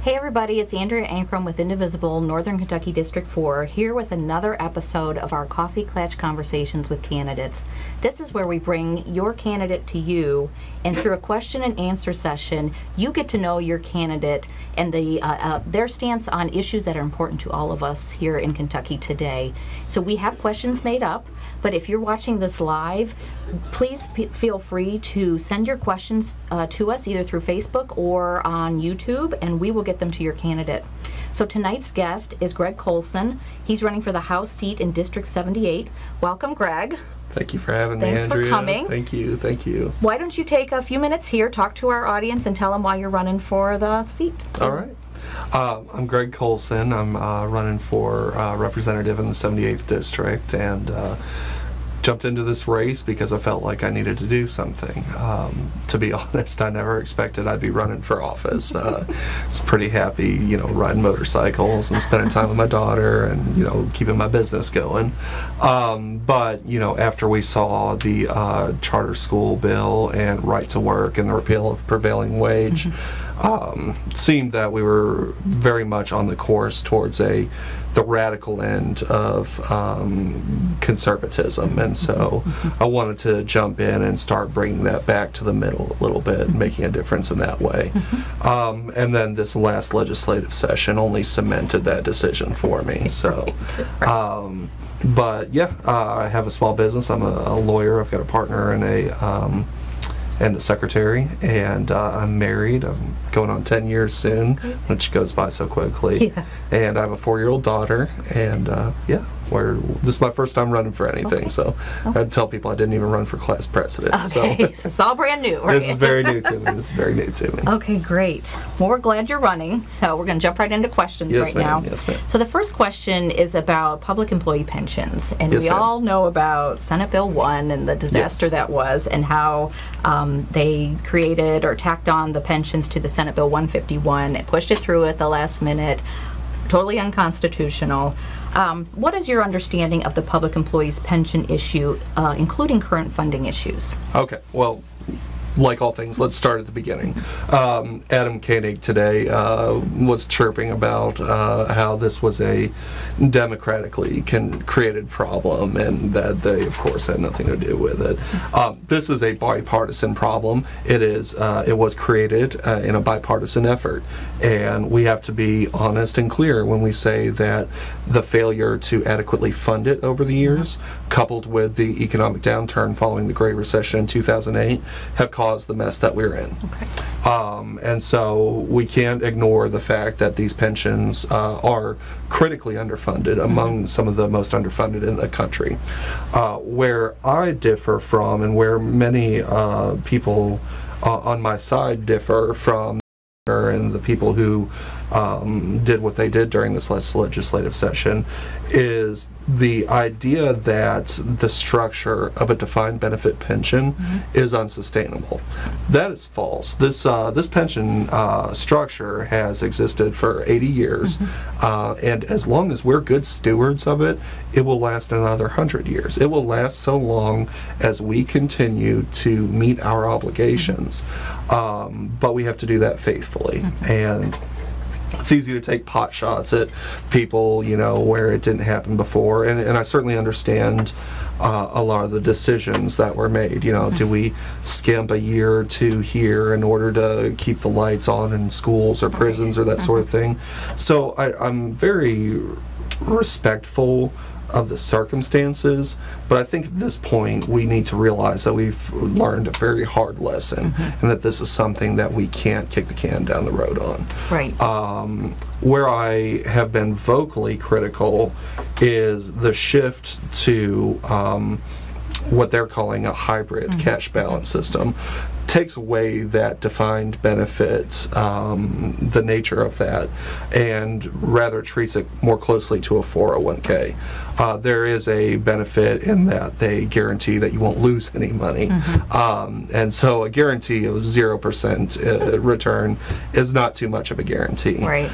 Hey everybody, it's Andrea Ankrum with Indivisible, Northern Kentucky District 4, here with another episode of our Coffee Klatch Conversations with Candidates. This is where we bring your candidate to you, and through a question and answer session, you get to know your candidate and their stance on issues that are important to all of us here in Kentucky today. So we have questions made up, but if you're watching this live, please feel free to send your questions to us either through Facebook or on YouTube, and we will get them to your candidate. So tonight's guest is Greg Coulson. He's running for the House seat in District 78. Welcome, Greg. Thank you for having me, Andrea. Thanks for coming. Thank you, thank you. Why don't you take a few minutes here, talk to our audience, and tell them why you're running for the seat. All right. I'm Greg Coulson. I'm running for representative in the 78th District, and jumped into this race because I felt like I needed to do something. To be honest, I never expected I'd be running for office. I was pretty happy, riding motorcycles and spending time with my daughter and, keeping my business going. But, after we saw the charter school bill and right to work and the repeal of prevailing wage, seemed that we were very much on the course towards the radical end of conservatism, and so I wanted to jump in and start bringing that back to the middle a little bit, making a difference in that way. And then this last legislative session only cemented that decision for me. So, but yeah, I have a small business. I'm a lawyer. I've got a partner and a secretary, and I'm married. I'm going on 10 years soon, which goes by so quickly. Yeah. And I have a 4-year-old daughter, and this is my first time running for anything, so I'd tell people I didn't even run for class president. Okay, so it's all brand new, right? This is very new to me. Okay, great. Well, we're glad you're running, so we're going to jump right into questions now. Yes, ma'am. So the first question is about public employee pensions, and we all know about Senate Bill 1 and the disaster that was, and how they created or tacked on the pensions to the Senate Bill 151. It pushed it through at the last minute. Totally unconstitutional. What is your understanding of the public employees pension issue, including current funding issues? Okay, well, like all things, let's start at the beginning. Adam Koenig today was chirping about how this was a democratically created problem, and that they, of course, had nothing to do with it. This is a bipartisan problem. It was created in a bipartisan effort, and we have to be honest and clear when we say that the failure to adequately fund it over the years, coupled with the economic downturn following the Great Recession in 2008, have caused the mess that we're in. And so we can't ignore the fact that these pensions are critically underfunded, among some of the most underfunded in the country. Where I differ from, and where many people on my side differ from, and the people who did what they did during this last legislative session, is the idea that the structure of a defined benefit pension is unsustainable. That is false. This pension structure has existed for 80 years, and as long as we're good stewards of it, it will last another 100 years. It will last so long as we continue to meet our obligations, but we have to do that faithfully. And it's easy to take pot shots at people, where it didn't happen before, and I certainly understand a lot of the decisions that were made. Do we skimp a year or two here in order to keep the lights on in schools or prisons or that sort of thing? So I'm very respectful of the circumstances, but I think at this point we need to realize that we've learned a very hard lesson, and that this is something that we can't kick the can down the road on. Right. Where I have been vocally critical is the shift to what they're calling a hybrid cash balance system. Takes away that defined benefit, the nature of that, and rather treats it more closely to a 401k. There is a benefit in that they guarantee that you won't lose any money, and so a guarantee of 0% return is not too much of a guarantee. Right.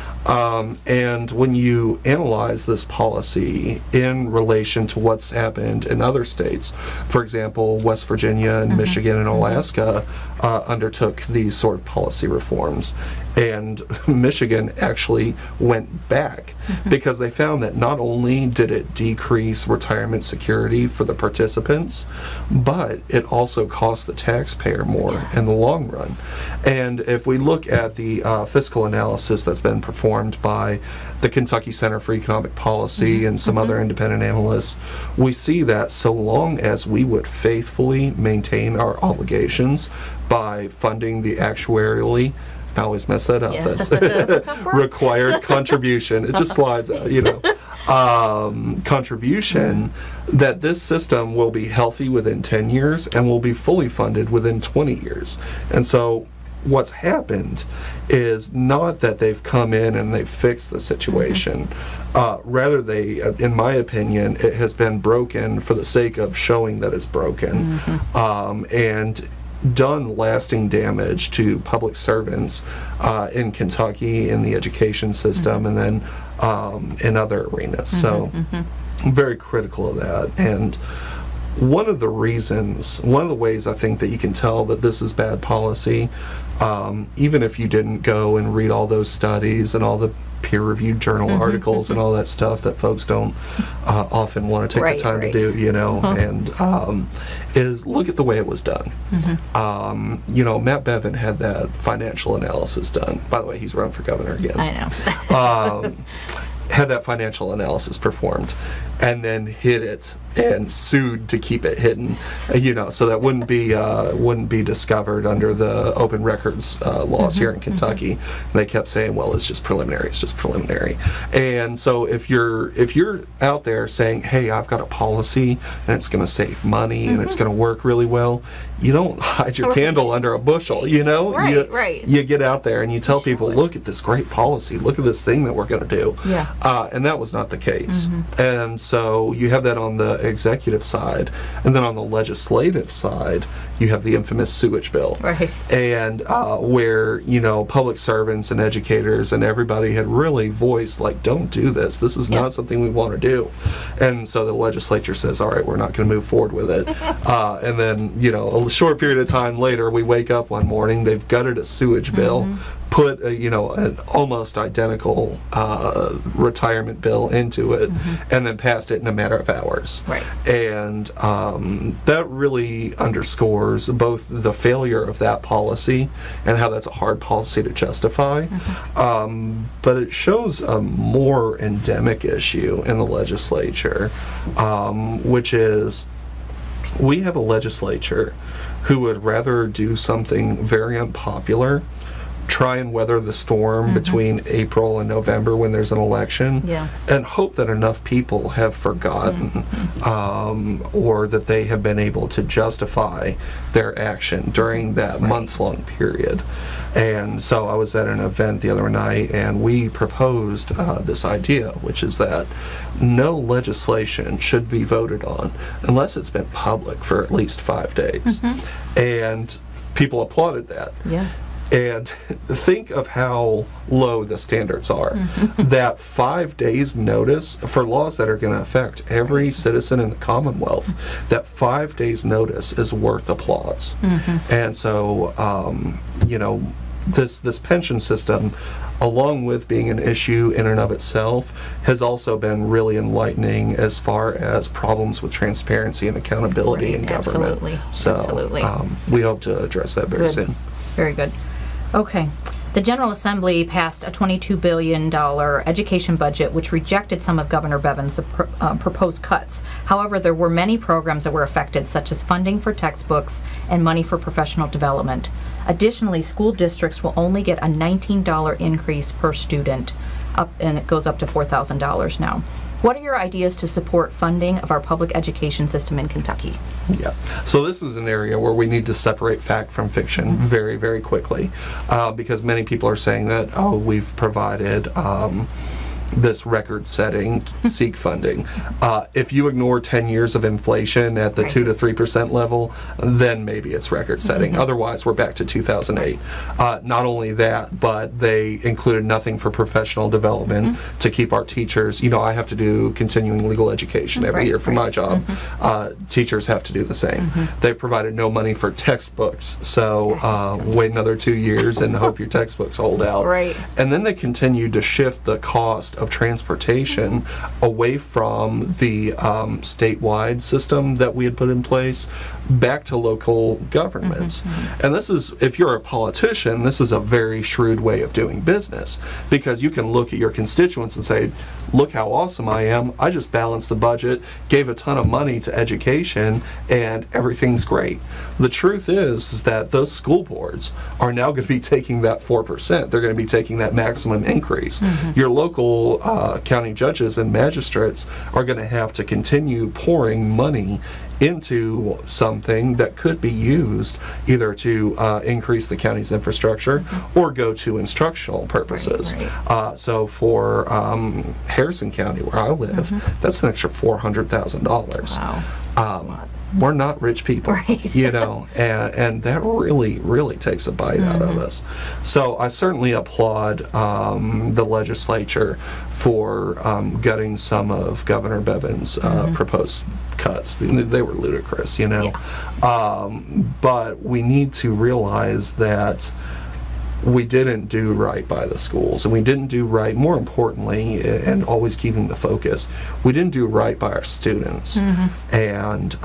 And when you analyze this policy in relation to what's happened in other states, for example, West Virginia and Michigan and Alaska, undertook these sort of policy reforms. And Michigan actually went back because they found that not only did it decrease retirement security for the participants, but it also cost the taxpayer more in the long run. And if we look at the fiscal analysis that's been performed by the Kentucky Center for Economic Policy and some other independent analysts, we see that so long as we would faithfully maintain our obligations by funding the actuarially, I always mess that up. That's required contribution. It just slides out, contribution, that this system will be healthy within 10 years and will be fully funded within 20 years. And so what's happened is not that they've come in and they've fixed the situation. Rather, in my opinion, it has been broken for the sake of showing that it's broken. And done lasting damage to public servants in Kentucky, in the education system, and then in other arenas. So I'm very critical of that. And one of the ways I think that you can tell that this is bad policy, even if you didn't go and read all those studies and all the peer-reviewed journal articles and all that stuff that folks don't often want to take the time to do, and is look at the way it was done. Matt Bevin had that financial analysis done. By the way, he's running for governor again. I know. Had that financial analysis performed and then hid it and sued to keep it hidden, so that wouldn't be discovered under the open records laws here in Kentucky. And they kept saying, well, it's just preliminary. And so if you're out there saying, hey, I've got a policy and it's going to save money and it's going to work really well, you don't hide your candle under a bushel, You get out there and you tell people, look at this great policy, look at this thing that we're going to do. And that was not the case. And so you have that on the executive side, and then on the legislative side you have the infamous sewage bill, and where public servants and educators and everybody had really voiced, like, don't do this is not something we want to do. And so the legislature says, all right, we're not going to move forward with it. And then a short period of time later we wake up one morning, they've gutted a sewage bill, put an almost identical retirement bill into it, and then passed it in a matter of hours. And that really underscores both the failure of that policy and how that's a hard policy to justify, but it shows a more endemic issue in the legislature, which is we have a legislature who would rather do something very unpopular, try and weather the storm between April and November when there's an election, and hope that enough people have forgotten or that they have been able to justify their action during that months-long period. And so I was at an event the other night and we proposed this idea, which is that no legislation should be voted on unless it's been public for at least 5 days. And people applauded that. And think of how low the standards are. That 5 days notice for laws that are going to affect every citizen in the Commonwealth, that 5 days notice is worth applause. And so, this pension system, along with being an issue in and of itself, has also been really enlightening as far as problems with transparency and accountability in government. We hope to address that very soon. Very good. Okay. The General Assembly passed a $22 billion education budget, which rejected some of Governor Bevin's proposed cuts. However, there were many programs that were affected, such as funding for textbooks and money for professional development. Additionally, school districts will only get a $19 increase per student, and it goes up to $4,000 now. What are your ideas to support funding of our public education system in Kentucky? So this is an area where we need to separate fact from fiction very, very quickly, because many people are saying that, we've provided this record-setting SEEK funding. If you ignore 10 years of inflation at the 2 to 3% level, then maybe it's record-setting. Otherwise, we're back to 2008. Not only that, but they included nothing for professional development to keep our teachers. You know, I have to do continuing legal education every year for my job. Teachers have to do the same. They provided no money for textbooks, so wait another 2 years and hope your textbooks hold out. And then they continued to shift the cost of transportation away from the statewide system that we had put in place back to local governments. And this is, if you're a politician, this is a very shrewd way of doing business, because you can look at your constituents and say, look how awesome I am. I just balanced the budget, gave a ton of money to education, and everything's great. The truth is that those school boards are now going to be taking that 4%. They're going to be taking that maximum increase. Your local county judges and magistrates are going to have to continue pouring money into something that could be used either to increase the county's infrastructure or go to instructional purposes. So for Harrison County, where I live, that's an extra $400,000. Wow. We're not rich people, you know, and that really takes a bite out of us. So I certainly applaud the legislature for gutting some of Governor Bevin's proposed cuts. They were ludicrous, you know. But we need to realize that we didn't do right by the schools, and we didn't do right, more importantly, and always keeping the focus, we didn't do right by our students. And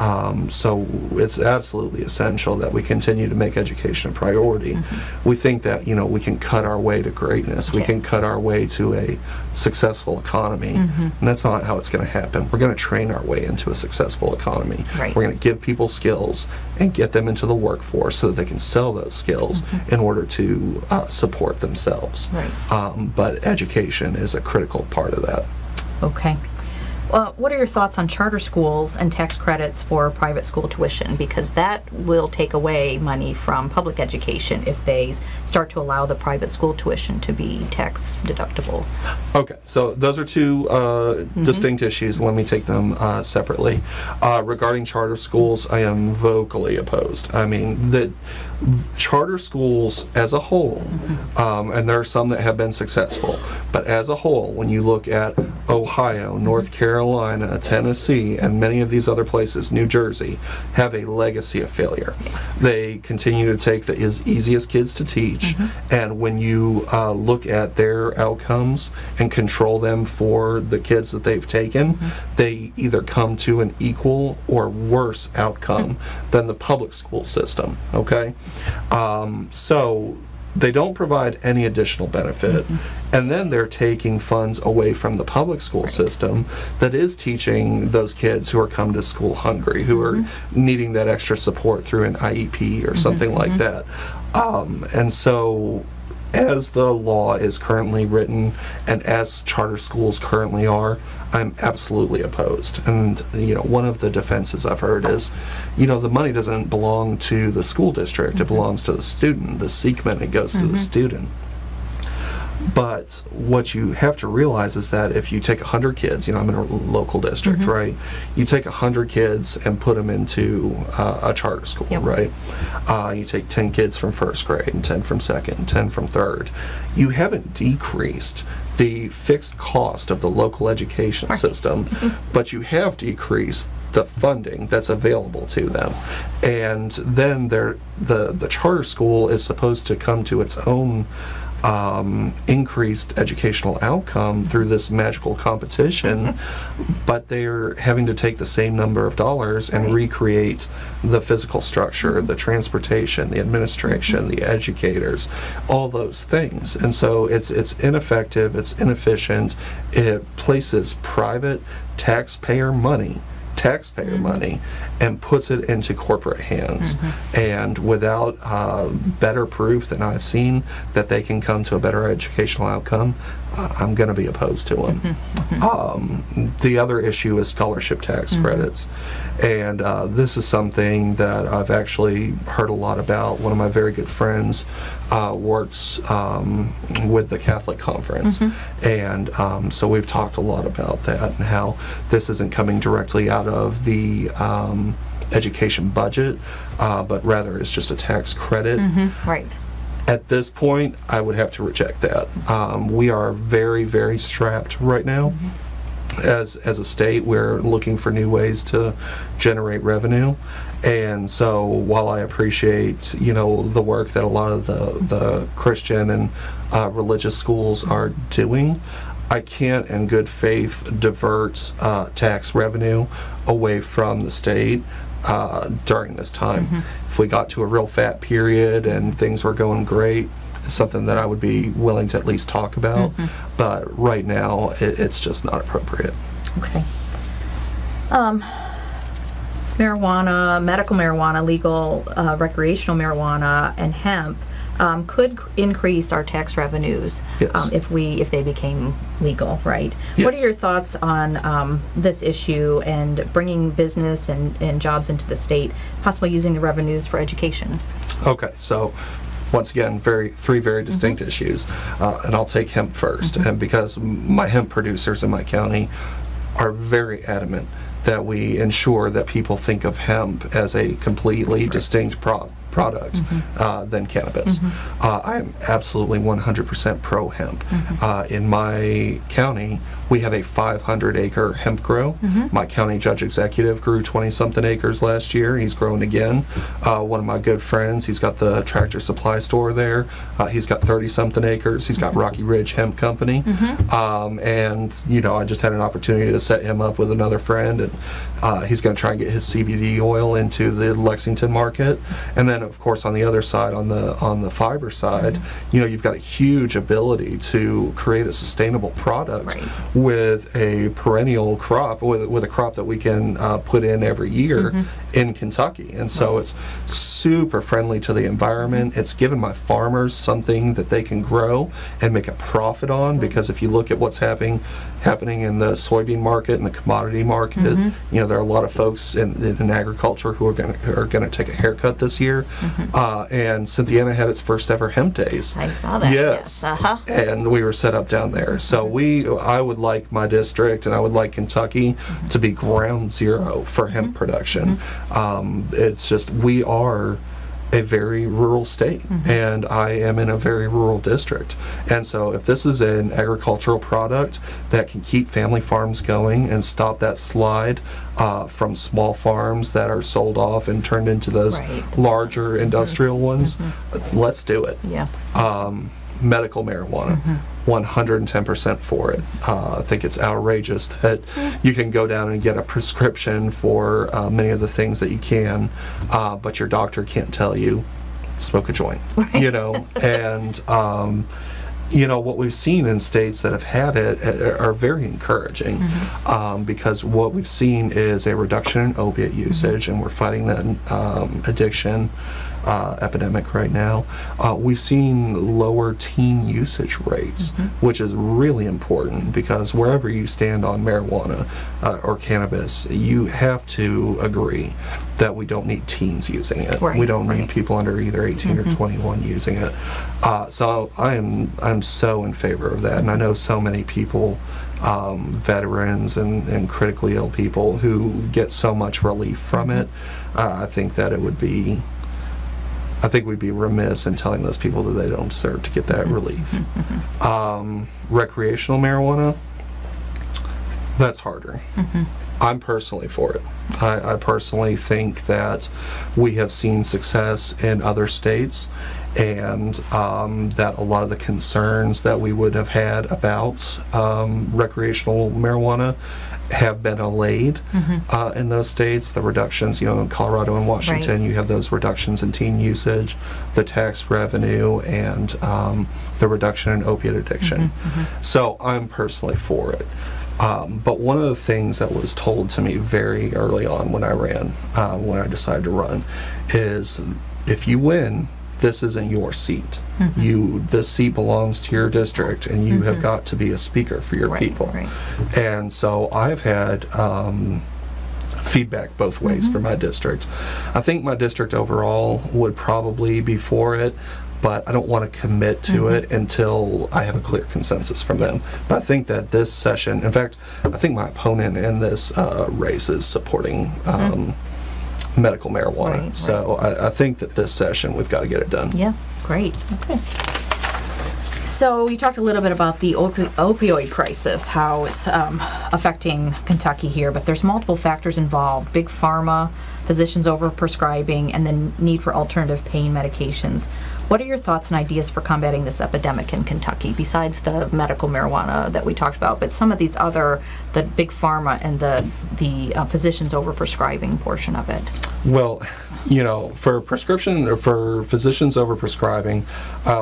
so it's absolutely essential that we continue to make education a priority. We think that, you know, we can cut our way to greatness. We can cut our way to a successful economy, and that's not how it's going to happen. We're going to train our way into a successful economy. We're going to give people skills and get them into the workforce so that they can sell those skills in order to support themselves. But education is a critical part of that. Okay. Well, what are your thoughts on charter schools and tax credits for private school tuition? Because that will take away money from public education if they start to allow the private school tuition to be tax deductible. Okay, so those are two distinct issues. Let me take them separately. Regarding charter schools, I am vocally opposed. I mean, the charter schools as a whole, and there are some that have been successful, but as a whole, when you look at Ohio, North Carolina, Tennessee, and many of these other places, New Jersey, have a legacy of failure. They continue to take the easiest kids to teach, and when you look at their outcomes and control them for the kids that they've taken, they either come to an equal or worse outcome than the public school system, okay? So they don't provide any additional benefit, and then they're taking funds away from the public school system that is teaching those kids who are come to school hungry, who are needing that extra support through an IEP or something like that. And so as the law is currently written and as charter schools currently are, I'm absolutely opposed. And, you know, one of the defenses I've heard is, you know, the money doesn't belong to the school district, it belongs to the student. The SEEK money goes to the student. But what you have to realize is that if you take 100 kids, you know, I'm in a local district, right? You take 100 kids and put them into a charter school, right? You take 10 kids from first grade, and 10 from second, 10 from third. You haven't decreased the fixed cost of the local education system, but you have decreased the funding that's available to them. And then the charter school is supposed to come to its own increased educational outcome through this magical competition, but they're having to take the same number of dollars and recreate the physical structure, the transportation, the administration, the educators, all those things. And so it's ineffective, it's inefficient, it places private taxpayer money and puts it into corporate hands. And without better proof than I've seen that they can come to a better educational outcome, I'm going to be opposed to them. The other issue is scholarship tax credits. And this is something that I've actually heard a lot about. One of my very good friends works with the Catholic Conference. And so we've talked a lot about that and how this isn't coming directly out of the education budget, but rather it's just a tax credit. Right. At this point, I would have to reject that. We are very, very strapped right now. As a state, we're looking for new ways to generate revenue. And so while I appreciate, the work that a lot of the Christian and religious schools are doing, I can't in good faith divert tax revenue away from the state during this time. If we got to a real fat period and things were going great, it's something that I would be willing to at least talk about. But right now, it's just not appropriate. Okay. Marijuana, medical marijuana, legal recreational marijuana, and hemp could increase our tax revenues if they became legal, right? What are your thoughts on this issue and bringing business and jobs into the state, possibly using the revenues for education? Okay, so once again, three very distinct issues, and I'll take hemp first. And because my hemp producers in my county are very adamant that we ensure that people think of hemp as a completely distinct product than cannabis. I am absolutely 100% pro hemp. In my county, we have a 500-acre hemp grow. My county judge executive grew 20-something acres last year. He's grown again. One of my good friends, he's got the Tractor Supply store there. He's got 30-something acres. He's got Rocky Ridge Hemp Company. And, I just had an opportunity to set him up with another friend, and he's going to try and get his CBD oil into the Lexington market. And then, of course, on the other side, on the fiber side, you've got a huge ability to create a sustainable product with a perennial crop, with a crop that we can put in every year in Kentucky. And so it's super friendly to the environment. It's given my farmers something that they can grow and make a profit on, because if you look at what's happening in the soybean market and the commodity market, there are a lot of folks in agriculture who are going to take a haircut this year. And Cynthiana had its first ever hemp days. I saw that. Yes. And we were set up down there. So I would like my district, and I would like Kentucky to be ground zero for hemp production. It's just, we are a very rural state, and I am in a very rural district. And so if this is an agricultural product that can keep family farms going and stop that slide from small farms that are sold off and turned into those larger industrial ones, let's do it. Medical marijuana, 110% for it. I think it's outrageous that you can go down and get a prescription for many of the things that you can, but your doctor can't tell you, smoke a joint, and what we've seen in states that have had it are very encouraging, because what we've seen is a reduction in opiate usage, and we're fighting that addiction epidemic right now. We've seen lower teen usage rates, which is really important, because wherever you stand on marijuana or cannabis, you have to agree that we don't need teens using it. We don't need people under either 18 or 21 using it. So I'm so in favor of that, and I know so many people, veterans and critically ill people, who get so much relief from it. I think that we'd be remiss in telling those people that they don't deserve to get that relief. Recreational marijuana, that's harder. I'm personally for it. I personally think that we have seen success in other states, and that a lot of the concerns that we would have had about recreational marijuana have been allayed in those states. The reductions, in Colorado and Washington, you have those reductions in teen usage, the tax revenue, and the reduction in opiate addiction. So I'm personally for it. But one of the things that was told to me very early on when I ran, when I decided to run, is if you win, this isn't your seat. This seat belongs to your district, and you have got to be a speaker for your people. Right. And so I've had feedback both ways for my district. I think my district overall would probably be for it, but I don't want to commit to it until I have a clear consensus from them. But I think that this session, in fact, I think my opponent in this race is supporting medical marijuana. Right. So I think that this session, we've got to get it done. Yeah, great. Okay. So you talked a little bit about the opioid crisis, how it's affecting Kentucky here, but there's multiple factors involved: big pharma, physicians overprescribing, and then need for alternative pain medications. What are your thoughts and ideas for combating this epidemic in Kentucky, besides the medical marijuana that we talked about, but some of these other, the big pharma and the physicians overprescribing portion of it? Well, you know, for prescription or for physicians overprescribing,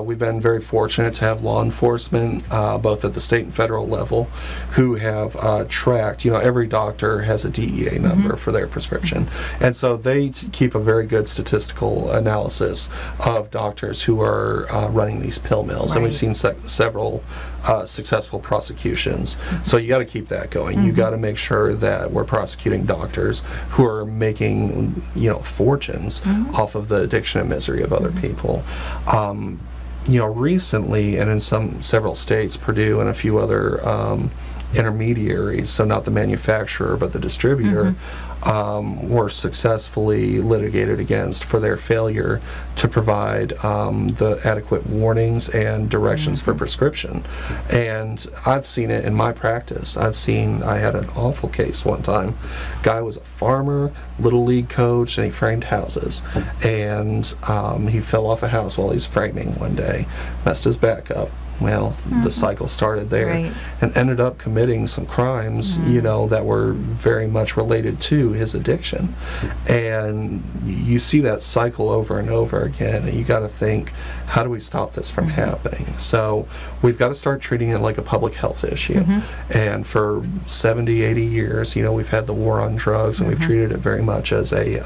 we've been very fortunate to have law enforcement, both at the state and federal level, who have tracked. You know, every doctor has a DEA number for their prescription, and so they keep a very good statistical analysis of doctors who are running these pill mills, and we've seen several successful prosecutions. So you got to keep that going. You got to make sure that we're prosecuting doctors who are making, you know, fortunes off of the addiction and misery of other people. You know, recently, and in several states, Purdue and a few other intermediaries, so not the manufacturer but the distributor, were successfully litigated against for their failure to provide the adequate warnings and directions for prescription. And I've seen it in my practice. I had an awful case one time. Guy was a farmer, little league coach, and he framed houses. And he fell off a house while he's framing one day, messed his back up. Well, the cycle started there, and ended up committing some crimes, you know, that were very much related to his addiction. And you see that cycle over and over again, and you got to think, how do we stop this from happening? So we've got to start treating it like a public health issue. And for 70, 80 years, you know, we've had the war on drugs, and we've treated it very much as a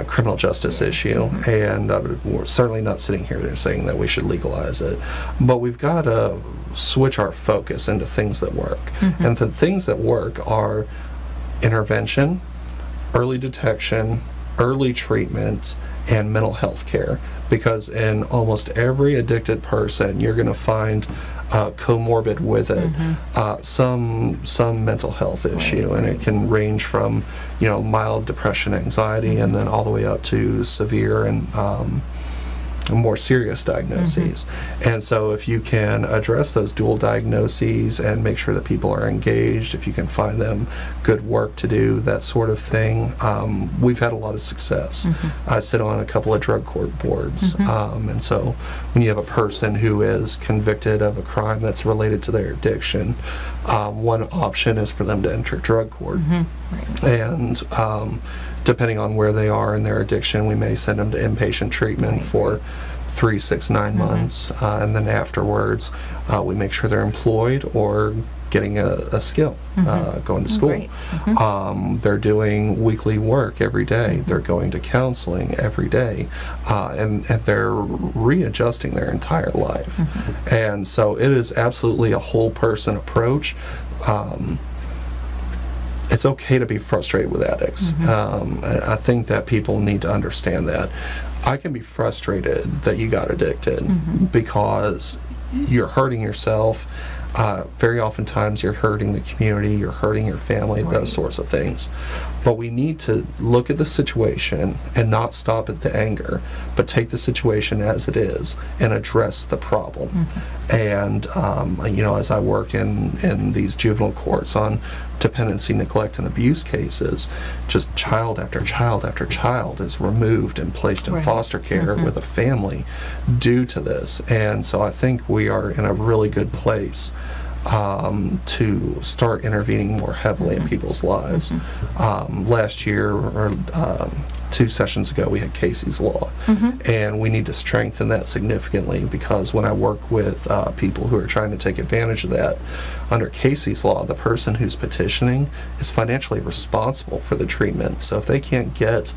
criminal justice issue, and we're certainly not sitting here saying that we should legalize it, but we've got to switch our focus into things that work. And the things that work are intervention, early detection, early treatment, and mental health care, because in almost every addicted person you're going to find comorbid with it some mental health issue, and it can range from, you know, mild depression, anxiety, and then all the way up to severe and more serious diagnoses. And so if you can address those dual diagnoses and make sure that people are engaged, if you can find them good work to do, that sort of thing, we've had a lot of success. I sit on a couple of drug court boards, and so when you have a person who is convicted of a crime that's related to their addiction, one option is for them to enter drug court. And depending on where they are in their addiction, we may send them to inpatient treatment for 3, 6, 9 months, and then afterwards we make sure they're employed or getting a skill, going to school. They're doing weekly work every day. They're going to counseling every day, and they're readjusting their entire life. And so it is absolutely a whole person approach. It's okay to be frustrated with addicts. I think that people need to understand that. I can be frustrated that you got addicted because you're hurting yourself. Very oftentimes you're hurting the community, you're hurting your family, those sorts of things. But we need to look at the situation and not stop at the anger, but take the situation as it is and address the problem. And you know, as I work in these juvenile courts on dependency, neglect, and abuse cases, just child after child after child is removed and placed in foster care with a family due to this. And so I think we are in a really good place to start intervening more heavily in people's lives. Last year, or 2 sessions ago we had Casey's Law, and we need to strengthen that significantly, because when I work with people who are trying to take advantage of that, under Casey's Law, the person who's petitioning is financially responsible for the treatment. So if they can't get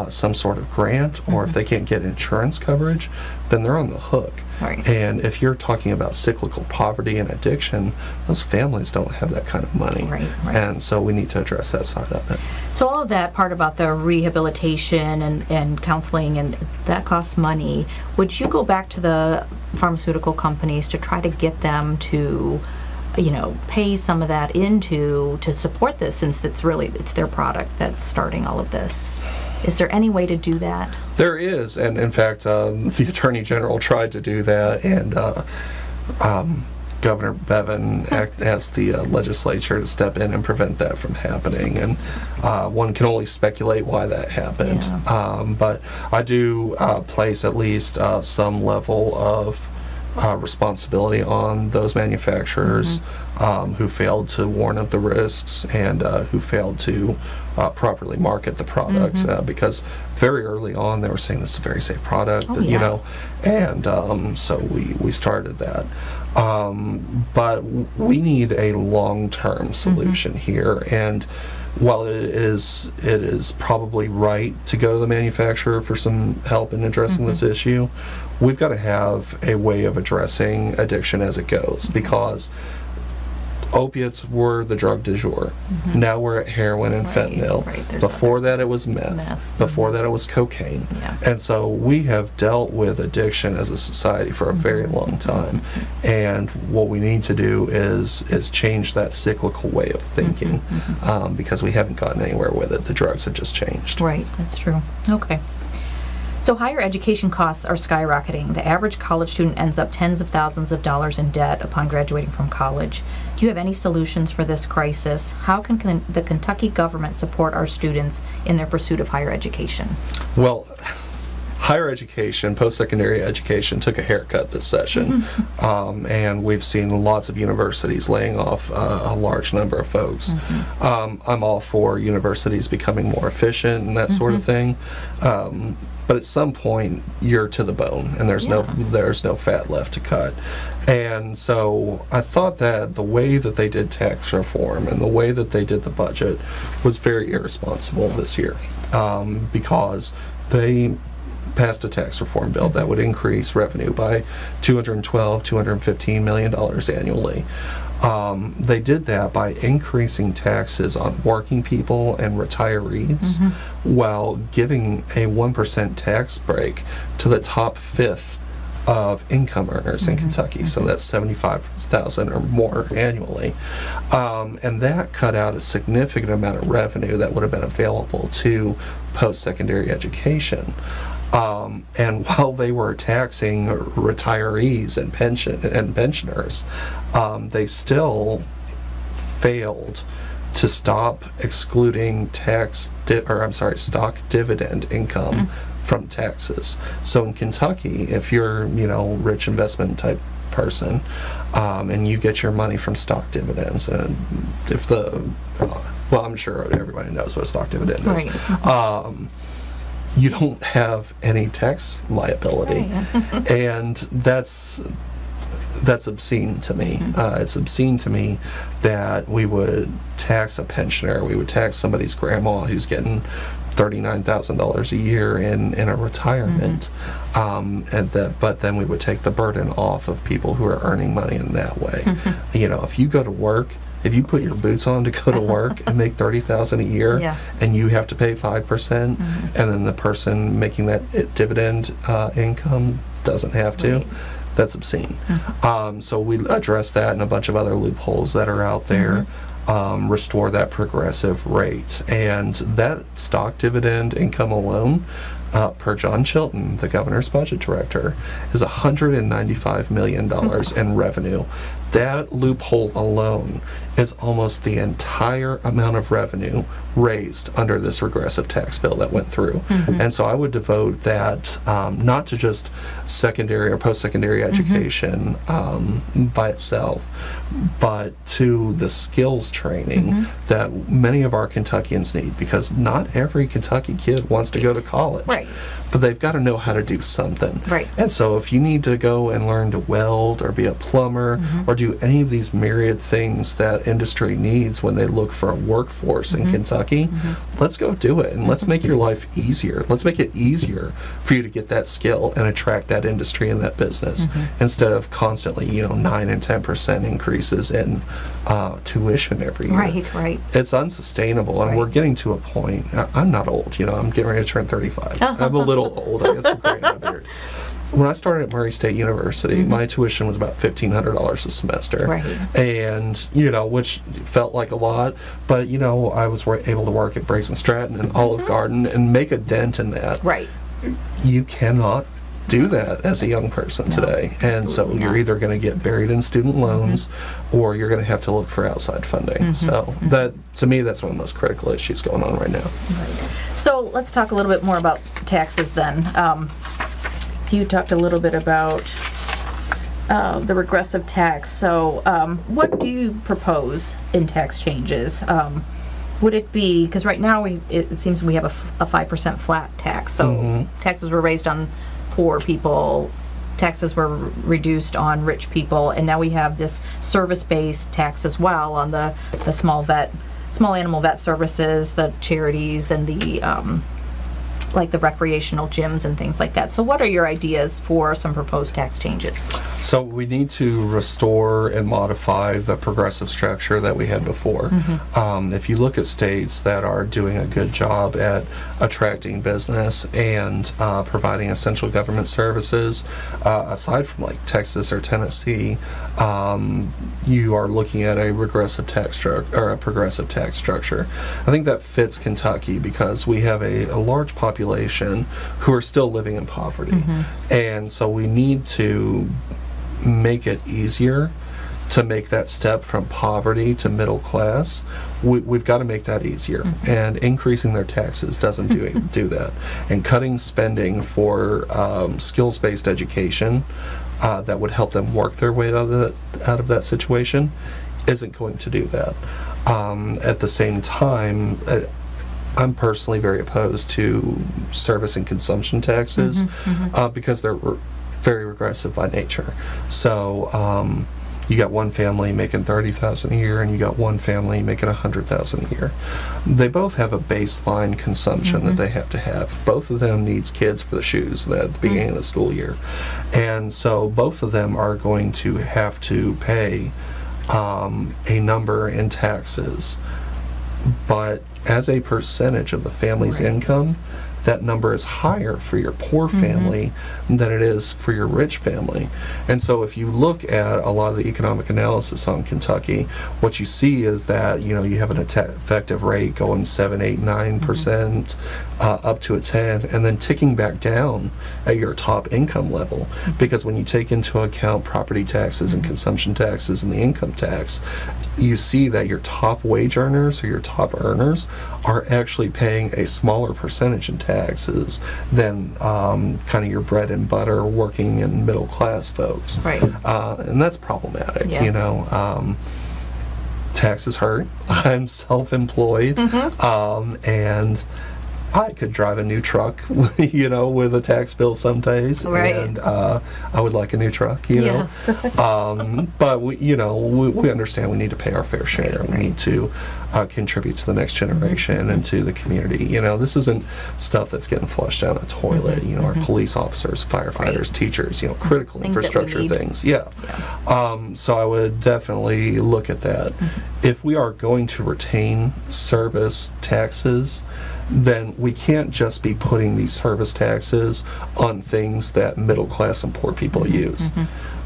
some sort of grant, or if they can't get insurance coverage, then they're on the hook. Right. And if you're talking about cyclical poverty and addiction, those families don't have that kind of money. Right. And so we need to address that side of it. So all of that part about the rehabilitation and counseling, and that costs money. Would you go back to the pharmaceutical companies to try to get them to, pay some of that to support this, since it's their product that's starting all of this? Is there any way to do that? There is, and in fact, the Attorney General tried to do that, and Governor Bevin asked the legislature to step in and prevent that from happening, and one can only speculate why that happened. Yeah. But I do place at least some level of responsibility on those manufacturers who failed to warn of the risks, and who failed to properly market the product, because very early on they were saying this is a very safe product, and so we started that. But we need a long-term solution here, and while it is probably right to go to the manufacturer for some help in addressing this issue, we've got to have a way of addressing addiction as it goes, because opiates were the drug du jour. Now we're at heroin and fentanyl. Before that it was meth. Before that it was cocaine. And so we have dealt with addiction as a society for a very long time. And what we need to do is change that cyclical way of thinking, because we haven't gotten anywhere with it. The drugs have just changed. Right, that's true. Okay. So higher education costs are skyrocketing. The average college student ends up tens of thousands of dollars in debt upon graduating from college. Do you have any solutions for this crisis? How can the Kentucky government support our students in their pursuit of higher education? Well, higher education, post-secondary education, took a haircut this session, and we've seen lots of universities laying off a large number of folks. I'm all for universities becoming more efficient and that sort of thing, but at some point you're to the bone, and there's no fat left to cut. And so I thought that the way that they did tax reform and the way that they did the budget was very irresponsible this year, because they passed a tax reform bill that would increase revenue by $215 million annually. They did that by increasing taxes on working people and retirees, while giving a 1% tax break to the top fifth of income earners in Kentucky. So that's $75,000 or more annually. And that cut out a significant amount of revenue that would have been available to post-secondary education. And while they were taxing retirees and pensioners, they still failed to stop excluding stock dividend income from taxes. So in Kentucky, if you're rich investment type person, and you get your money from stock dividends, and if well, I'm sure everybody knows what a stock dividend is. You don't have any tax liability, and that's obscene to me. It's obscene to me that we would tax a pensioner, we would tax somebody's grandma who's getting $39,000 a year in a retirement, but then we would take the burden off of people who are earning money in that way. If you go to work, if you put your boots on to go to work and make $30,000 a year, and you have to pay 5%, and then the person making that dividend income doesn't have to, that's obscene. So we address that and a bunch of other loopholes that are out there. Restore that progressive rate, and that stock dividend income alone per John Chilton, the governor's budget director, is $195 million in revenue. That loophole alone is almost the entire amount of revenue raised under this regressive tax bill that went through. And so I would devote that not to just secondary or post-secondary education by itself, but to the skills training that many of our Kentuckians need, because not every Kentucky kid wants to go to college. Right. But they've got to know how to do something. Right. And so if you need to go and learn to weld or be a plumber or do any of these myriad things that industry needs when they look for a workforce in Kentucky, let's go do it, and let's make your life easier. Let's make it easier for you to get that skill and attract that industry and that business instead of constantly, 9 and 10% increases in tuition every year. Right. It's unsustainable, and we're getting to a point. I'm not old, I'm getting ready to turn 35. I'm a little old. I got some gray in my beard. When I started at Murray State University, my tuition was about $1,500 a semester. Right. And, which felt like a lot, but, I was able to work at Briggs and Stratton and Olive Garden and make a dent in that. Right. You cannot do that as a young person today. And so you're either going to get buried in student loans or you're going to have to look for outside funding. So that, to me, that's one of the most critical issues going on right now. Right. So let's talk a little bit more about taxes then. So you talked a little bit about the regressive tax. So what do you propose in tax changes? Would it be, because right now it seems we have a 5% flat tax, so taxes were raised on poor people, taxes were reduced on rich people, and now we have this service-based tax as well on the small animal vet services, the charities, and the like the recreational gyms and things like that. So what are your ideas for some proposed tax changes? So we need to restore and modify the progressive structure that we had before. If you look at states that are doing a good job at attracting business and providing essential government services, aside from like Texas or Tennessee, you are looking at a regressive tax structure or a progressive tax structure. I think that fits Kentucky because we have a large population who are still living in poverty, and so we need to make it easier to make that step from poverty to middle class. We've got to make that easier, and increasing their taxes doesn't do that. And cutting spending for skills-based education that would help them work their way out of that situation isn't going to do that. At the same time, I'm personally very opposed to service and consumption taxes because they're very regressive by nature. So you got one family making $30,000 a year, and you got one family making $100,000 a year. They both have a baseline consumption that they have to have. Both of them needs kids for the shoes at the beginning of the school year, and so both of them are going to have to pay a number in taxes, but as a percentage of the family's income, that number is higher for your poor family than it is for your rich family. And so if you look at a lot of the economic analysis on Kentucky, what you see is that you have an effective rate going 7, 8, 9% up to a 10, and then ticking back down at your top income level. Because when you take into account property taxes and consumption taxes and the income tax, you see that your top wage earners or your top earners are actually paying a smaller percentage in taxes than kind of your bread and butter working and middle class folks. Right. And that's problematic, taxes hurt. I'm self-employed, and I could drive a new truck, with a tax bill some days, and I would like a new truck, but we understand we need to pay our fair share. We need to contribute to the next generation and to the community. This isn't stuff that's getting flushed down a toilet. Our police officers, firefighters, teachers, critical things infrastructure things. So I would definitely look at that. If we are going to retain service taxes, then we can't just be putting these service taxes on things that middle class and poor people use.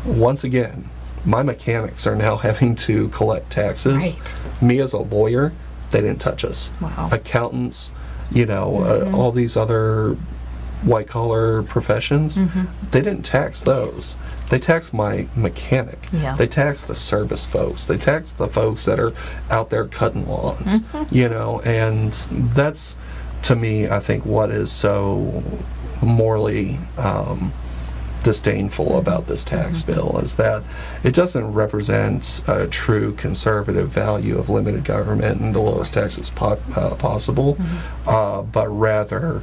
Once again, my mechanics are now having to collect taxes. Me as a lawyer, they didn't touch us. Accountants, all these other white-collar professions, they didn't tax those. They taxed my mechanic. Yeah. They taxed the service folks. They taxed the folks that are out there cutting lawns, you know, and that's, to me, I think what is so morally disdainful about this tax bill is that it doesn't represent a true conservative value of limited government and the lowest taxes possible, but rather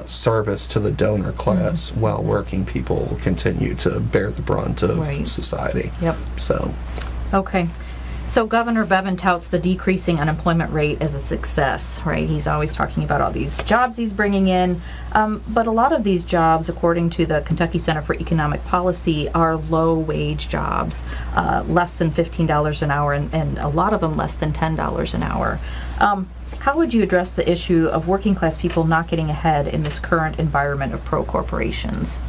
service to the donor class while working people continue to bear the brunt of society. Yep. So. Okay. So Governor Bevin touts the decreasing unemployment rate as a success, right? He's always talking about all these jobs he's bringing in, but a lot of these jobs, according to the Kentucky Center for Economic Policy, are low-wage jobs, less than $15 an hour, and a lot of them less than $10 an hour. How would you address the issue of working-class people not getting ahead in this current environment of pro-corporations?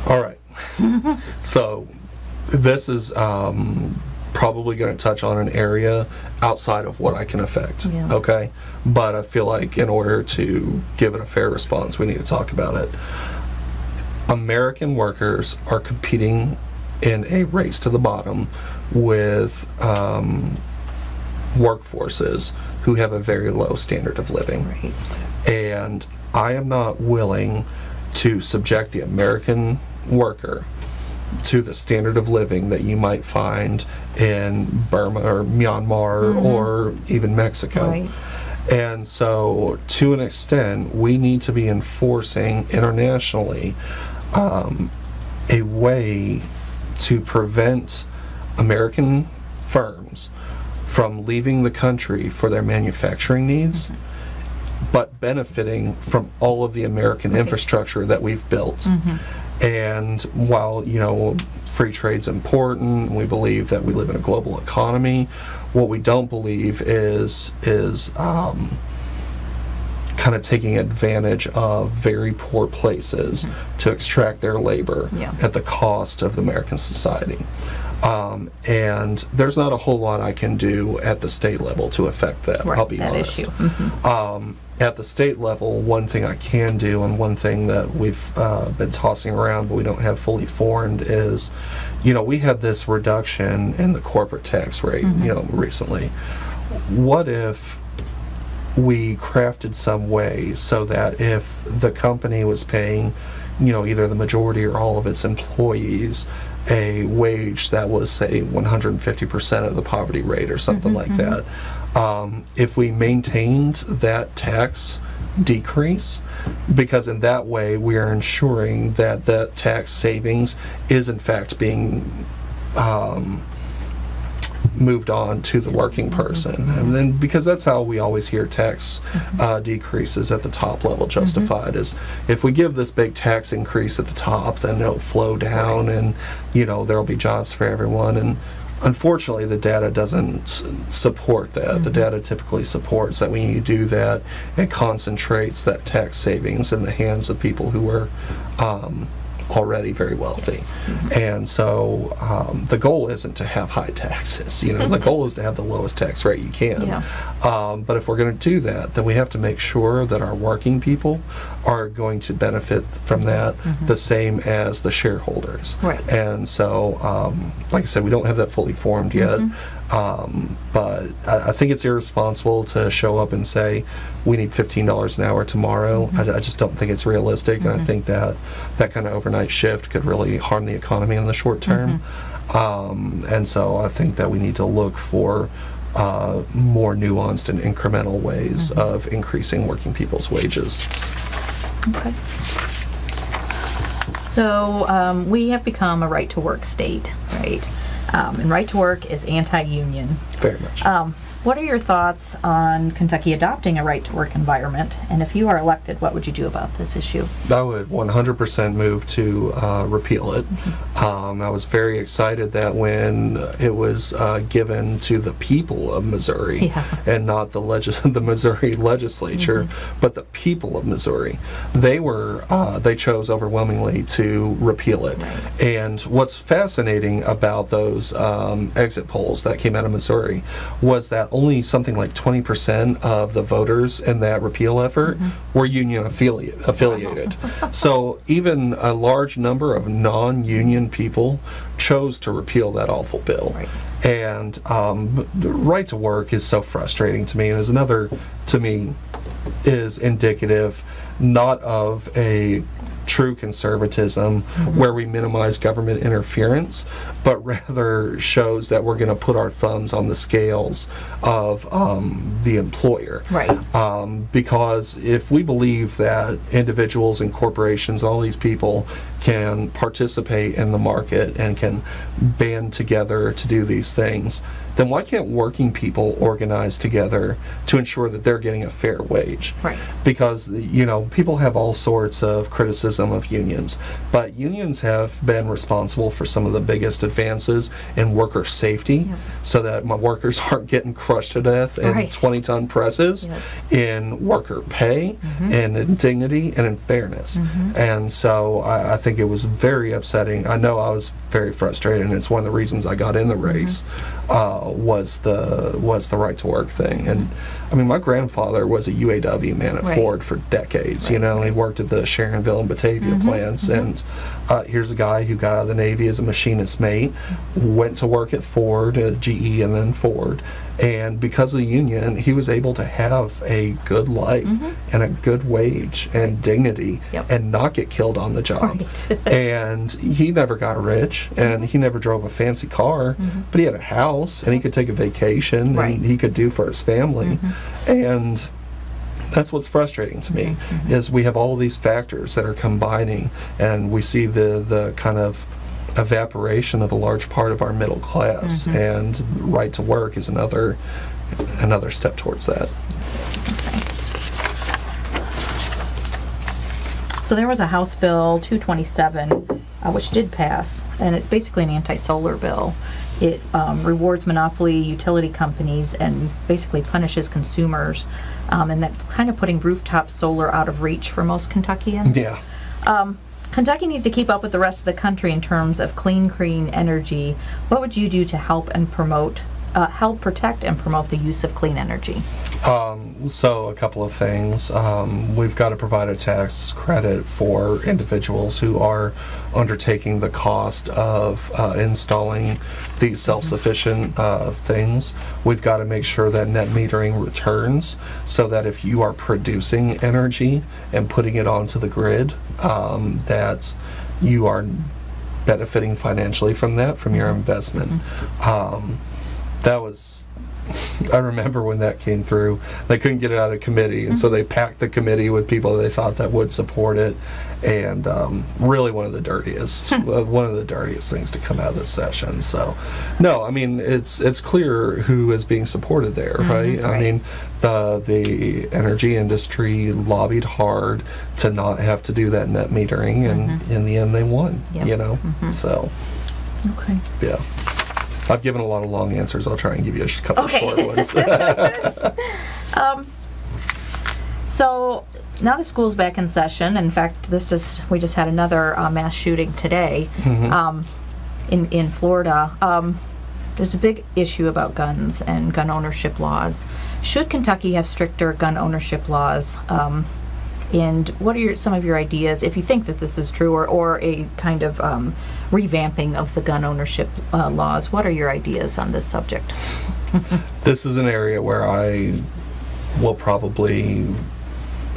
All right. So this is probably going to touch on an area outside of what I can affect, okay? But I feel like in order to give it a fair response, we need to talk about it. American workers are competing in a race to the bottom with workforces who have a very low standard of living. Right. And I am not willing to subject the American worker to the standard of living that you might find in Burma or Myanmar or even Mexico. Right. And so, to an extent, we need to be enforcing internationally a way to prevent American firms from leaving the country for their manufacturing needs, but benefiting from all of the American infrastructure that we've built. And while, you know, free trade's important, we believe that we live in a global economy, what we don't believe is kind of taking advantage of very poor places to extract their labor at the cost of American society. And there's not a whole lot I can do at the state level to affect that, I'll be honest. Issue. At the state level, one thing I can do, and one thing that we've been tossing around but we don't have fully formed is, you know, we had this reduction in the corporate tax rate, you know, recently. What if we crafted some way so that if the company was paying, you know, either the majority or all of its employees a wage that was, say, 150% of the poverty rate or something like that, if we maintained that tax decrease, because in that way we are ensuring that that tax savings is in fact being moved on to the working person. And then, because that's how we always hear tax decreases at the top level justified, is if we give this big tax increase at the top, then it'll flow down and, you know, there'll be jobs for everyone. And unfortunately, the data doesn't support that. The data typically supports that when you do that, it concentrates that tax savings in the hands of people who are already very wealthy. And so the goal isn't to have high taxes. You know, the goal is to have the lowest tax rate you can. But if we're going to do that, then we have to make sure that our working people are going to benefit from that the same as the shareholders. And so, like I said, we don't have that fully formed yet. But I think it's irresponsible to show up and say we need $15 an hour tomorrow. I just don't think it's realistic, and I think that that kind of overnight shift could really harm the economy in the short term. And so I think that we need to look for more nuanced and incremental ways of increasing working people's wages. Okay. So we have become a right-to-work state, right? And right-to-work is anti-union. Very much. What are your thoughts on Kentucky adopting a right-to-work environment? And if you are elected, what would you do about this issue? I would 100% move to repeal it. I was very excited that when it was given to the people of Missouri, and not the Missouri legislature, but the people of Missouri, they chose overwhelmingly to repeal it. And what's fascinating about those exit polls that came out of Missouri was that only something like 20% of the voters in that repeal effort were union affiliated. So even a large number of non-union people chose to repeal that awful bill. Right. And right to work is so frustrating to me, and is another, to me, is indicative not of a true conservatism where we minimize government interference, but rather shows that we're going to put our thumbs on the scales of the employer. Right. Because if we believe that individuals and corporations and all these people can participate in the market and can band together to do these things, then why can't working people organize together to ensure that they're getting a fair wage? Right. Because, you know, people have all sorts of criticism of unions, but unions have been responsible for some of the biggest advances in worker safety, so that my workers aren't getting crushed to death in 20-ton presses, in worker pay, and in dignity, and in fairness. And so I think it was very upsetting. I know I was very frustrated, and it's one of the reasons I got in the race. Was the right to work thing. And I mean, my grandfather was a UAW man at Ford for decades. You know, he worked at the Sharonville and Batavia plants. And here's a guy who got out of the Navy as a machinist mate, went to work at Ford, GE, and then Ford. And because of the union, he was able to have a good life and a good wage and dignity and not get killed on the job. And he never got rich, and he never drove a fancy car, but he had a house, and he could take a vacation, and he could do for his family. And that's what's frustrating to me, is we have all these factors that are combining, and we see the kind of evaporation of a large part of our middle class, and right to work is another step towards that. So there was a House Bill 227, which did pass, and it's basically an anti-solar bill. It rewards monopoly utility companies and basically punishes consumers, and that's kind of putting rooftop solar out of reach for most Kentuckians. Yeah. Kentucky needs to keep up with the rest of the country in terms of clean energy. What would you do to help protect and promote the use of clean energy? So a couple of things. We've got to provide a tax credit for individuals who are undertaking the cost of installing these self-sufficient things. We've got to make sure that net metering returns, so that if you are producing energy and putting it onto the grid, that you are benefiting financially from that, from your investment. That was, I remember when that came through, they couldn't get it out of committee, and so they packed the committee with people they thought that would support it, and really one of the dirtiest things to come out of this session. So, no, I mean, it's clear who is being supported there, right? I mean, the energy industry lobbied hard to not have to do that net metering, and in the end they won, you know, so. Okay. Yeah. I've given a lot of long answers. I'll try and give you a couple of short ones. So now the school's back in session. In fact, we just had another mass shooting today in Florida. There's a big issue about guns and gun ownership laws. Should Kentucky have stricter gun ownership laws? And what are some of your ideas, if you think that this is true, or a kind of revamping of the gun ownership laws? What are your ideas on this subject? This is an area where I will probably,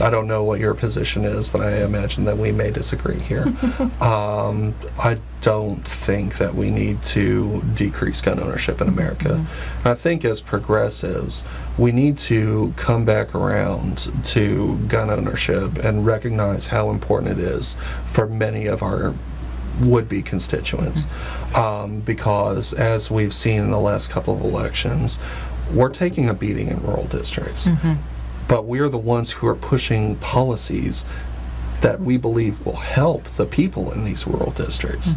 I don't know what your position is, but I imagine that we may disagree here. I don't think that we need to decrease gun ownership in America. I think as progressives, we need to come back around to gun ownership and recognize how important it is for many of our would-be constituents. Because as we've seen in the last couple of elections, we're taking a beating in rural districts. But we're the ones who are pushing policies that we believe will help the people in these rural districts.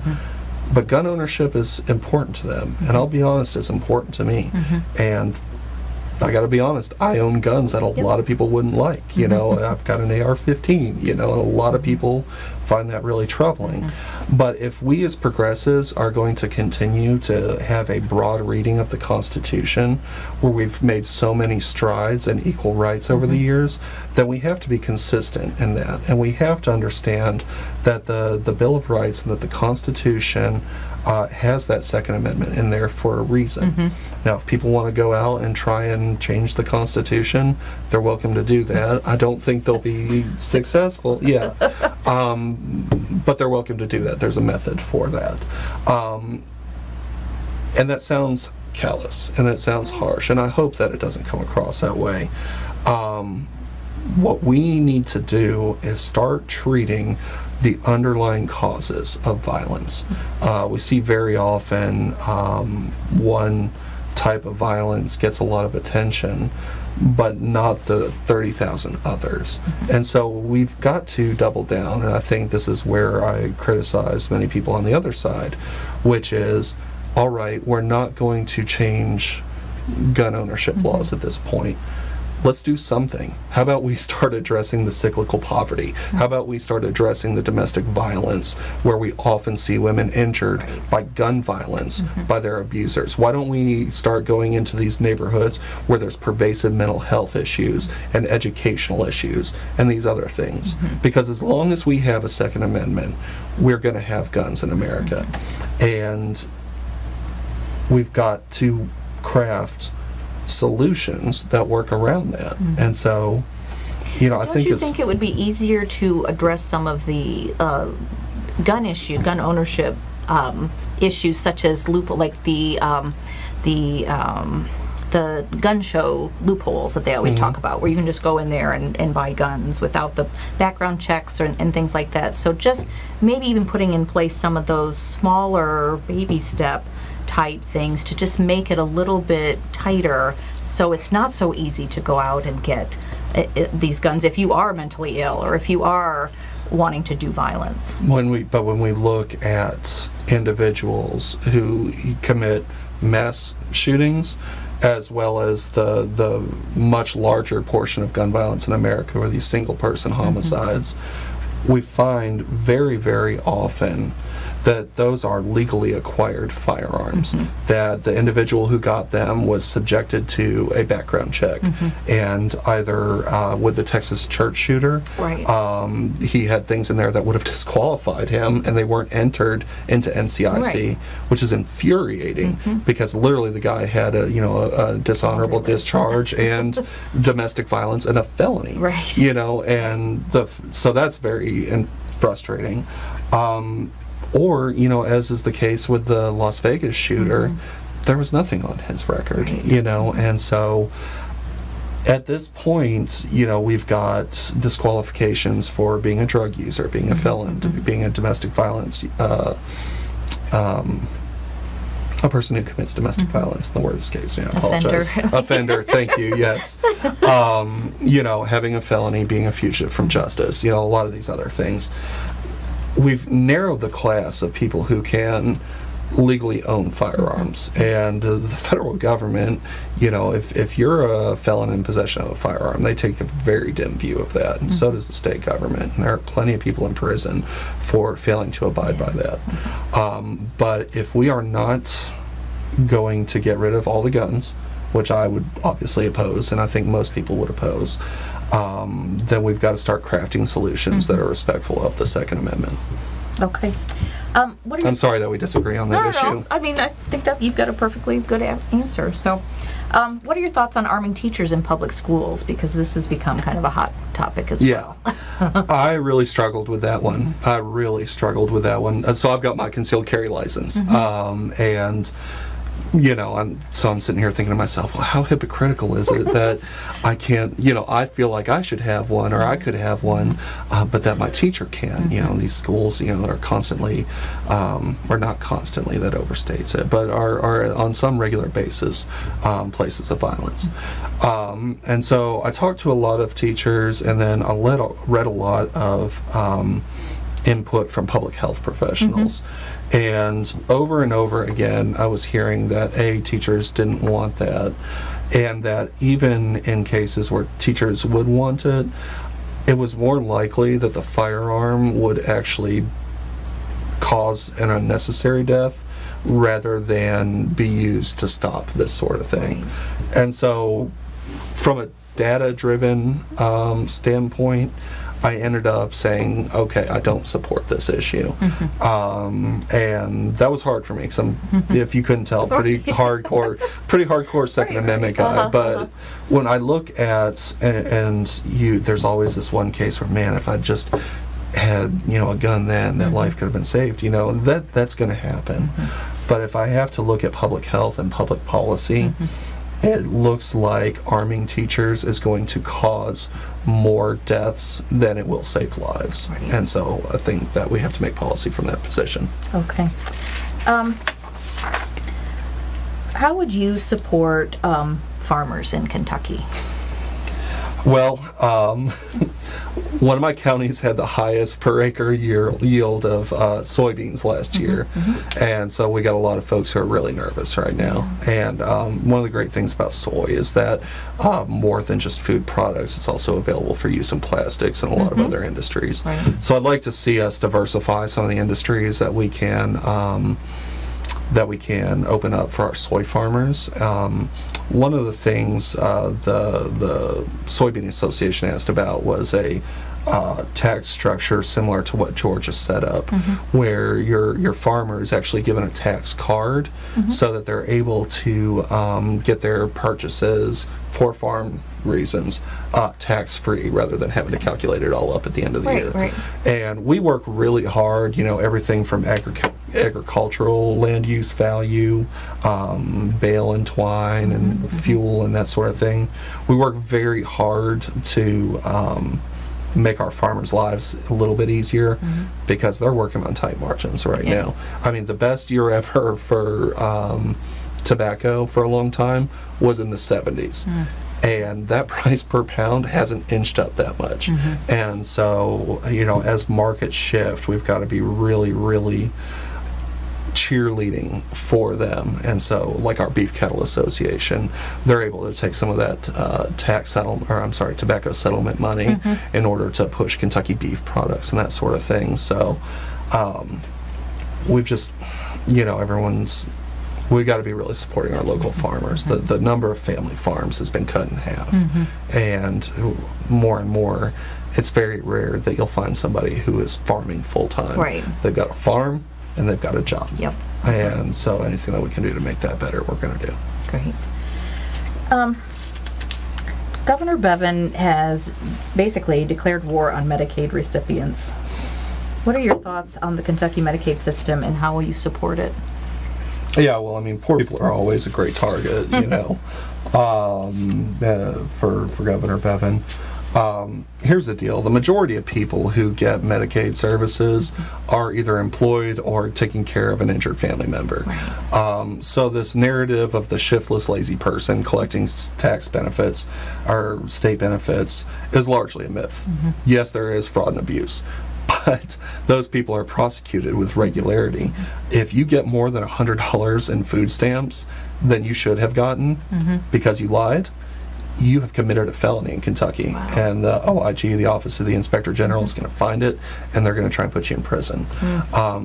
But gun ownership is important to them, and I'll be honest, it's important to me. And I got to be honest, I own guns that a lot of people wouldn't like. You know, I've got an AR-15, you know, and a lot of people find that really troubling. But if we as progressives are going to continue to have a broad reading of the Constitution, where we've made so many strides and equal rights over the years, then we have to be consistent in that. And we have to understand that the Bill of Rights and that the Constitution has that Second Amendment in there for a reason. Now, if people want to go out and try and change the Constitution, they're welcome to do that. I don't think they'll be successful. Yeah. But they're welcome to do that. There's a method for that. And that sounds callous, and it sounds harsh, and I hope that it doesn't come across that way. What we need to do is start treating the underlying causes of violence. We see very often one type of violence gets a lot of attention, but not the 30,000 others. And so we've got to double down, and I think this is where I criticize many people on the other side, which is, all right, we're not going to change gun ownership laws at this point. Let's do something. How about we start addressing the cyclical poverty? How about we start addressing the domestic violence where we often see women injured by gun violence by their abusers? Why don't we start going into these neighborhoods where there's pervasive mental health issues and educational issues and these other things? Because as long as we have a Second Amendment, we're going to have guns in America. And we've got to craft solutions that work around that. And so, you know, I think Don't you think it would be easier to address some of the gun ownership issues, such as like the gun show loopholes that they always talk about, where you can just go in there and buy guns without the background checks and things like that. So just maybe even putting in place some of those smaller baby step type things to just make it a little bit tighter, so it's not so easy to go out and get these guns if you are mentally ill or if you are wanting to do violence. When we look at individuals who commit mass shootings, as well as the much larger portion of gun violence in America, or these single person homicides, we find very, very often that those are legally acquired firearms, that the individual who got them was subjected to a background check, and either with the Texas church shooter, he had things in there that would have disqualified him, and they weren't entered into NCIC, which is infuriating, because literally the guy had a dishonorable discharge and domestic violence and a felony, and so that's very frustrating. Or, as is the case with the Las Vegas shooter, there was nothing on his record, and so at this point, we've got disqualifications for being a drug user, being a felon, being a domestic violence, a person who commits domestic violence. The word escapes me, I apologize. Offender, thank you, yes. Having a felony, being a fugitive from justice, a lot of these other things. We've narrowed the class of people who can legally own firearms, and the federal government, if you're a felon in possession of a firearm, they take a very dim view of that, and so does the state government, and there are plenty of people in prison for failing to abide by that. But if we are not going to get rid of all the guns, which I would obviously oppose, and I think most people would oppose, then we've got to start crafting solutions that are respectful of the Second Amendment. Okay. I'm sorry that we disagree on that issue. No. I mean, I think that you've got a perfectly good answer. So, what are your thoughts on arming teachers in public schools? Because this has become kind of a hot topic as well. I really struggled with that one. So I've got my concealed carry license, and I'm sitting here thinking to myself, well, how hypocritical is it that I can't, I feel like I should have one, or I could have one, but that my teacher can. These schools, that are constantly, or not constantly, that overstates it, but are on some regular basis places of violence. And so I talked to a lot of teachers, and then I read a lot of input from public health professionals. And over again, I was hearing that teachers didn't want that, and that even in cases where teachers would want it, it was more likely that the firearm would actually cause an unnecessary death rather than be used to stop this sort of thing. Right. And so from a data-driven standpoint, I ended up saying, okay, I don't support this issue. And that was hard for me because I'm, if you couldn't tell, pretty hardcore Second Amendment guy. But when I look at, and you, there's always this one case where, man, if I just had, you know, a gun then, that life could have been saved. You know, that's going to happen. But if I have to look at public health and public policy, it looks like arming teachers is going to cause more deaths than it will save lives. Right. And so I think that we have to make policy from that position. Okay. How would you support farmers in Kentucky? Well, one of my counties had the highest per acre yield of soybeans last year, and so we got a lot of folks who are really nervous right now. And one of the great things about soy is that more than just food products, it's also available for use in plastics and a lot of other industries. Right. So I'd like to see us diversify some of the industries that we can open up for our soy farmers. One of the things the Soybean Association asked about was a tax structure similar to what Georgia set up, where your farmer is actually given a tax card so that they're able to get their purchases for farm reasons tax-free rather than having to calculate it all up at the end of the year. Right. And we work really hard, you know, everything from agricultural land use value, bale and twine and fuel and that sort of thing. We work very hard to make our farmers' lives a little bit easier because they're working on tight margins right now. I mean, the best year ever for tobacco for a long time was in the 70s. And that price per pound hasn't inched up that much. And so, you know, as markets shift, we've got to be really, really cheerleading for them. And so, like our Beef Cattle Association, they're able to take some of that tobacco settlement money in order to push Kentucky beef products and that sort of thing. So we've just, you know, we've got to be really supporting our local farmers. The number of family farms has been cut in half. And more, it's very rare that you'll find somebody who is farming full-time. Right. They've got a farm and they've got a job. Yep. And so anything that we can do to make that better, we're going to do. Great. Governor Bevin has basically declared war on Medicaid recipients. What are your thoughts on the Kentucky Medicaid system and how will you support it? Yeah, well, I mean, poor people are always a great target, you know, for Governor Bevin. Here's the deal. The majority of people who get Medicaid services are either employed or taking care of an injured family member. So this narrative of the shiftless, lazy person collecting tax benefits or state benefits is largely a myth. Yes, there is fraud and abuse, but those people are prosecuted with regularity. If you get more than $100 in food stamps than you should have gotten because you lied, you have committed a felony in Kentucky. Wow. And the OIG, the Office of the Inspector General, is going to find it, and they're going to try and put you in prison.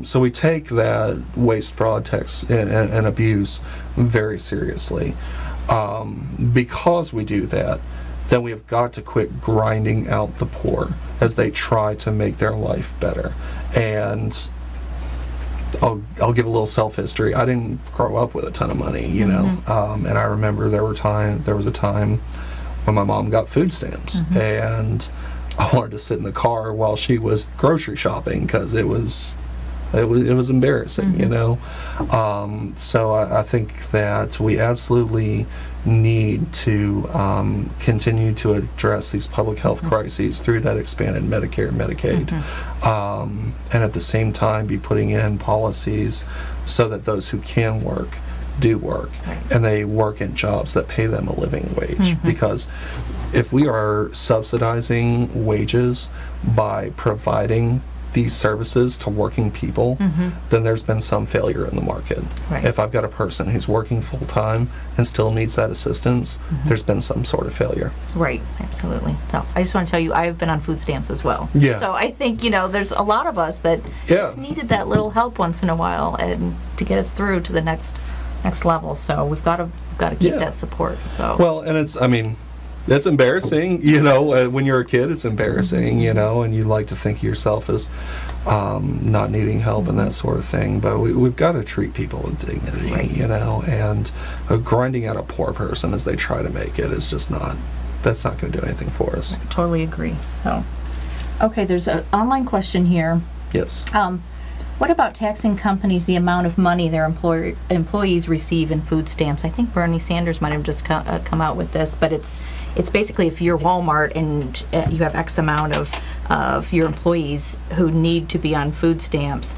So we take that waste, fraud, tax, and abuse very seriously. Because we do that, then we have got to quit grinding out the poor as they try to make their life better. And I'll give a little self-history. I didn't grow up with a ton of money, you know, and I remember there was a time when my mom got food stamps, and I wanted to sit in the car while she was grocery shopping because it was embarrassing, you know. So I think that we absolutely need to continue to address these public health crises through that expanded Medicare and Medicaid, and at the same time be putting in policies so that those who can work do work, and they work in jobs that pay them a living wage. Because if we are subsidizing wages by providing these services to working people, then there's been some failure in the market. Right. If I've got a person who's working full-time and still needs that assistance, there's been some sort of failure. Right, absolutely. So I just want to tell you, I've been on food stamps as well. Yeah. So I think, there's a lot of us that just needed that little help once in a while and to get us through to the next level. So we've got to keep that support. So. Well, and it's embarrassing, when you're a kid, it's embarrassing, and you like to think of yourself as not needing help and that sort of thing. But we've got to treat people with dignity, right. And grinding out a poor person as they try to make it is just that's not going to do anything for us. I totally agree. So, okay, there's an online question here. Yes. What about taxing companies the amount of money their employees receive in food stamps? I think Bernie Sanders might have just come out with this, but it's basically if you're Walmart and you have X amount of your employees who need to be on food stamps,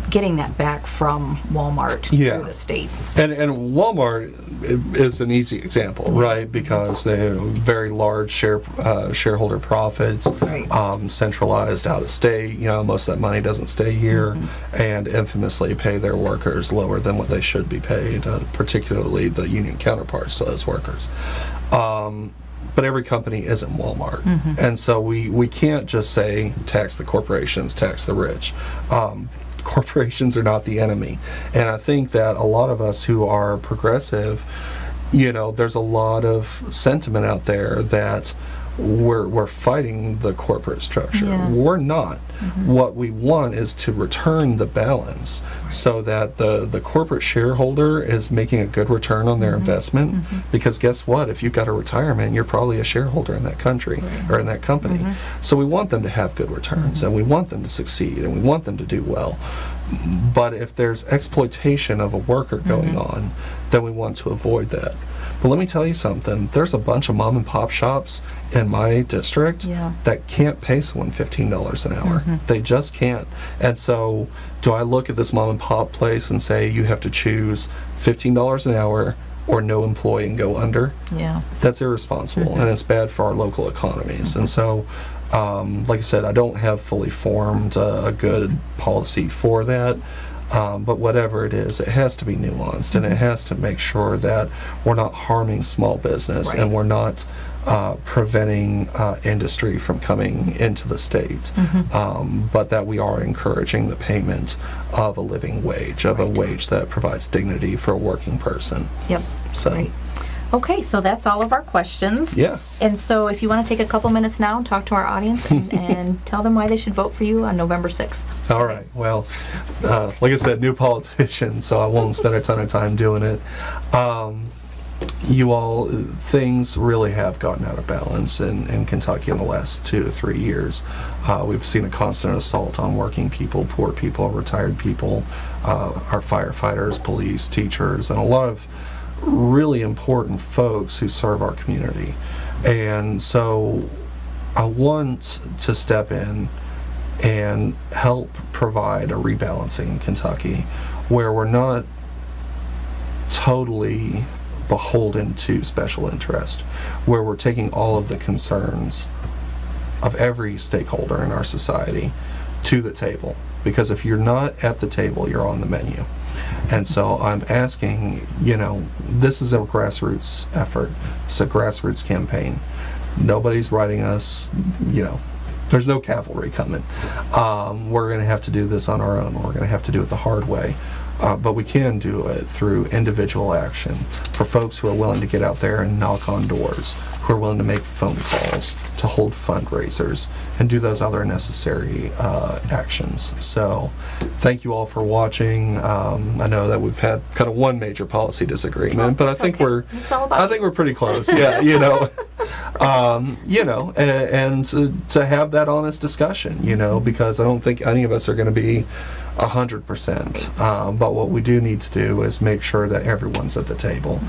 getting that back from Walmart through the state. And Walmart is an easy example, right? Because they have very large shareholder profits, right. Centralized out of state. Most of that money doesn't stay here, and infamously pay their workers lower than what they should be paid, particularly the union counterparts to those workers. But every company isn't Walmart. And so we can't just say tax the corporations, tax the rich. Corporations are not the enemy. And I think that a lot of us who are progressive, there's a lot of sentiment out there that we're fighting the corporate structure. Yeah. We're not. What we want is to return the balance so that the corporate shareholder is making a good return on their investment, because guess what? If you've got a retirement, you're probably a shareholder in that country or in that company. So we want them to have good returns, and we want them to succeed, and we want them to do well. But if there's exploitation of a worker going on, then we want to avoid that. But let me tell you something. There's a bunch of mom and pop shops in my district that can't pay someone $15 an hour. They just can't. And so do I look at this mom and pop place and say you have to choose $15 an hour or no employee and go under? Yeah. That's irresponsible, and it's bad for our local economies. And so like I said, I don't have fully formed a good policy for that. But whatever it is, it has to be nuanced, and it has to make sure that we're not harming small business, and we're not preventing industry from coming into the state, but that we are encouraging the payment of a living wage, of a wage that provides dignity for a working person. Yep. So. Right. Okay, so that's all of our questions. Yeah. And so if you want to take a couple minutes now and talk to our audience and tell them why they should vote for you on November 6th. All right. Well, like I said, new politician, so I won't spend a ton of time doing it. Things really have gotten out of balance in Kentucky in the last 2 to 3 years. We've seen a constant assault on working people, poor people, retired people, our firefighters, police, teachers, and a lot of really important folks who serve our community. And so I want to step in and help provide a rebalancing in Kentucky where we're not totally beholden to special interest, where we're taking all of the concerns of every stakeholder in our society to the table. Because if you're not at the table, you're on the menu. And so I'm asking, this is a grassroots effort. It's a grassroots campaign. Nobody's writing us, there's no cavalry coming. We're going to have to do this on our own. We're going to have to do it the hard way. But we can do it through individual action for folks who are willing to get out there and knock on doors, who are willing to make phone calls, to hold fundraisers, and do those other necessary actions. So thank you all for watching. I know that we've had kind of one major policy disagreement, but I think we're pretty close. Yeah, and to have that honest discussion, because I don't think any of us are going to be 100%. But what we do need to do is make sure that everyone's at the table,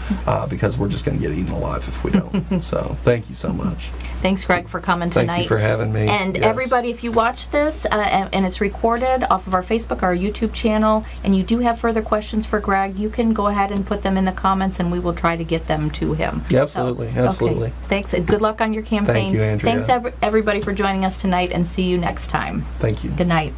because we're just going to get eaten alive if we don't. So thank you so much. Thanks, Greg, for coming tonight. Thank you for having me. And everybody, if you watch this and it's recorded off of our Facebook, our YouTube channel, and you do have further questions for Greg, you can go ahead and put them in the comments, and we will try to get them to him. Yeah, absolutely, absolutely. Okay. Thanks, and good luck on your campaign. Thank you, Andrea. Thanks, everybody, for joining us tonight, and see you next time. Thank you. Good night.